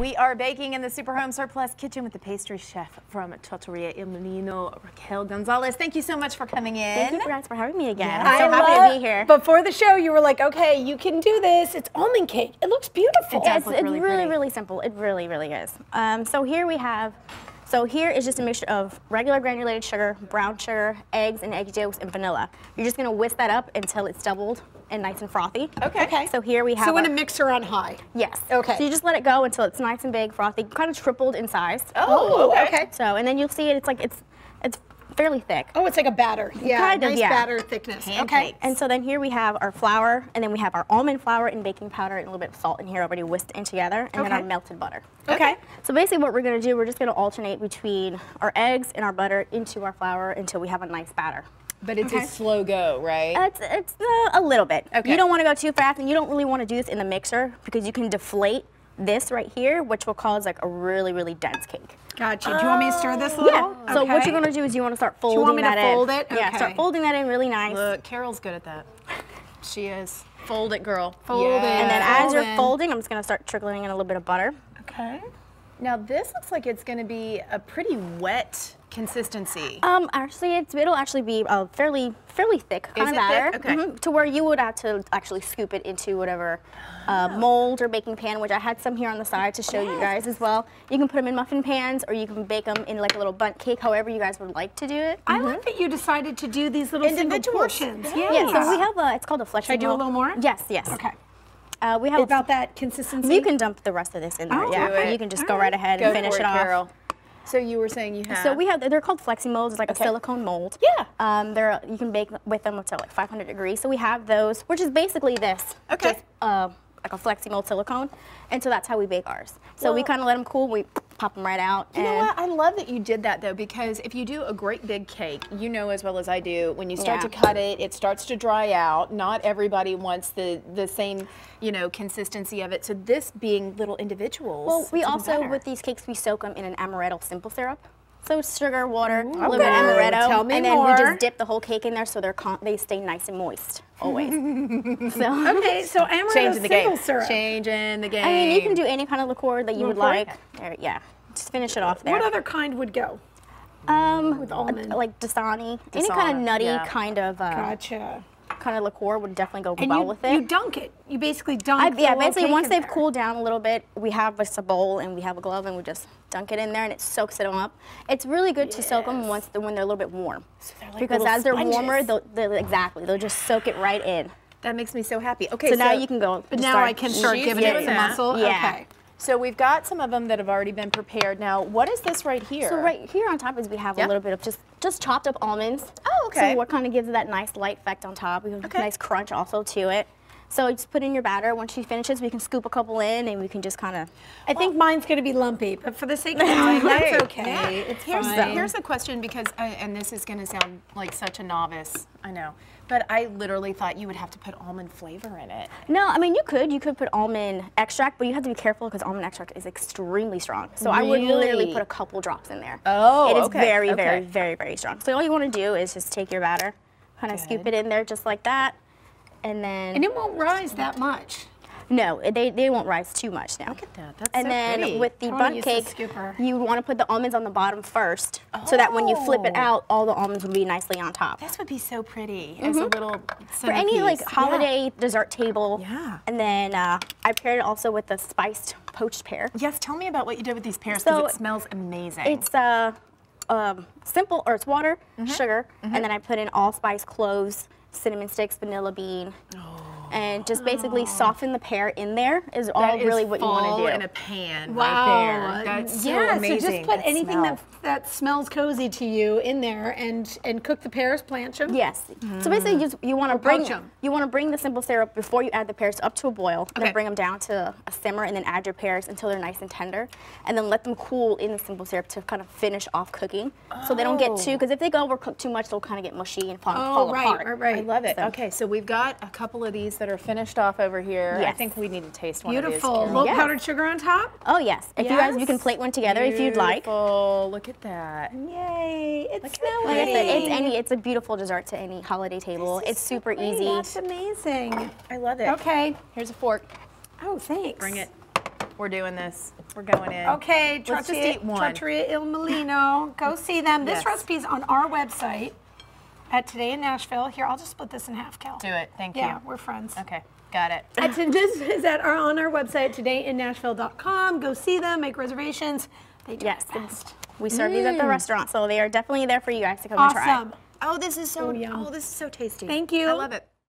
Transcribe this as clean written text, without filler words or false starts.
We are baking in the Super Home Surplus kitchen with the pastry chef from Trattoria Il Mulino, Raquel Gonzalez. Thank you so much for coming in. Thank you guys for having me again. Yeah. I'm so happy to be here. Before the show, you were like, okay, you can do this. It's almond cake. It looks beautiful. It's really simple. It really is. So here we have, here is just a mixture of regular granulated sugar, brown sugar, eggs, and egg yolks, and vanilla. You're just gonna whisk that up until it's doubled and nice and frothy. Okay. So here we have. So in a mixer on high. Yes. Okay. So you just let it go until it's nice and big, frothy, kind of tripled in size. Oh, okay. So, and then you'll see it. It's like it's fairly thick. Oh, it's like a batter. Yeah, Kind of, nice yeah. batter thickness. Pancakes. And so then here we have our flour, and then we have our almond flour and baking powder and a little bit of salt in here already whisked in together, and then our melted butter. Okay. So basically what we're gonna do, we're just gonna alternate between our eggs and our butter into our flour until we have a nice batter. But it's a slow go, right? It's a little bit. Okay. You don't wanna go too fast, and you don't really wanna do this in the mixer because you can deflate this right here, which will cause like a really dense cake. Gotcha. Do you want me to stir this a little? Yeah. So what you're gonna do is you wanna start folding that in. Do you want me to fold it? Yeah, Okay. start folding that in really nice. Look, Carol's good at that. She is. Fold it, girl. Fold it. And then as Fold you're in. folding, I'm just gonna start trickling in a little bit of butter. Okay. Now this looks like it's going to be a pretty wet consistency. Actually, it'll actually be a fairly thick kind Is of it batter. thick? Okay. To where you would have to actually scoop it into whatever mold or baking pan, which I had some here on the side to show you guys as well. You can put them in muffin pans, or you can bake them in like a little bundt cake, however you guys would like to do it. I like that you decided to do these little single Individuals. portions. Yeah, so we have it's called a flexible. Should I do a little more? Yes. Okay. We have About that consistency? You can dump the rest of this in there. Oh, yeah, okay. you can just go right ahead Go and finish for it off. Carol. So you were saying you have. So we have, they're called flexi molds. It's like a silicone mold. Yeah. You can bake with them up to like 500 degrees. So we have those, which is basically this. Okay. Just, like a flexi mold silicone. And so that's how we bake ours. So we kind of let them cool. We pop them right out. You know what? I love that you did that though, because if you do a great big cake, you know as well as I do, when you start to cut it, it starts to dry out. Not everybody wants the same, consistency of it. So this being little individuals. Well, we it's even also, better. with these cakes, we soak them in an amaretto simple syrup. So it's sugar, water, a little bit of amaretto, Tell me and then more. we just dip the whole cake in there so they stay nice and moist always. Okay, so amaretto Changing the simple game. syrup. Changing the game. I mean, you can do any kind of liqueur that you would Liqueur? like. Yeah, just finish it off there. What other kind would go? With almond? Like Dasani, any kind of nutty kind of Gotcha. kind of liqueur would definitely go And well you, with it. you dunk it. You basically dunk the Yeah, whole basically cake once in they've there. cooled down a little bit, we have just a bowl and we have a glove and we just dunk it in there and it soaks them up. It's really good to soak them when they're a little bit warm, they're like because little as they're sponges. warmer, they'll just soak it right in. That makes me so happy. Okay, So now you can go. But just now start- I can start She's giving it doing some that. muscle? Yeah. Okay. So we've got some of them that have already been prepared. Now, what is this right here? So right here on top is we have a little bit of just chopped up almonds. Oh, okay. So what kind of gives it that nice light effect on top. We have a nice crunch also to it. So you just put in your batter. Once she finishes, we can scoop a couple in and we can just kind of. I think mine's going to be lumpy, but for the sake of time, that's okay. It's fine. Here's a question, because, and this is going to sound like such a novice, I know, but I literally thought you would have to put almond flavor in it. No, I mean you could put almond extract, but you have to be careful because almond extract is extremely strong. So I would literally put a couple drops in there. Oh, It is okay, very, okay. very strong. So all you want to do is just take your batter, kind of scoop it in there just like that, and then. And it won't rise that much. No, they won't rise too much now. Look at that. That's And so then pretty. with the I wanna bundt use the cake, scooper. you want to put the almonds on the bottom first, so that when you flip it out, all the almonds will be nicely on top. This would be so pretty as a little For any like centerpiece. holiday dessert table. Yeah. And then I paired it also with the spiced poached pear. Yes, tell me about what you did with these pears, So because it smells amazing. It's simple, or it's water, sugar, and then I put in allspice cloves, cinnamon sticks, vanilla bean. And just basically soften the pear in there is all really what you want to do. in a pan Wow. right there. That's so amazing. So just put That anything smell. that smells cozy to you in there and cook the pears, blanch them. Yes. So basically, you want to poach bring 'em. the simple syrup before you add the pears up to a boil. Okay. Then bring them down to a simmer, and then add your pears until they're nice and tender, and then let them cool in the simple syrup to kind of finish off cooking. So they don't get too, because if they go overcooked too much, they'll kind of get mushy and fall apart. right. I love it. Okay, so we've got a couple of these that are finished off over here. I Yes. think we need to taste one Beautiful. of these. Little Yes. powdered sugar on top. Oh yes. If you can plate one together if you'd like. Beautiful. Look at that. Yay! It's smelling. Like I said, it's a beautiful dessert to any holiday table. It's super easy. That's amazing. I love it. Okay. Here's a fork. Oh, thanks. Bring it. We're doing this. We're going in. Okay, let's just eat one. Trattoria Il Mulino. Go see them. This recipe's on our website at Today in Nashville. Here, I'll just split this in half, Cal. Do it. Thank you. Yeah, we're friends. Okay, got it. This is on our website, todayinnashville.com. Go see them, make reservations. They do it best. We serve these at the restaurant, so they are definitely there for you guys to come and try. Awesome. Oh, this is so. This is so tasty. Thank you. I love it.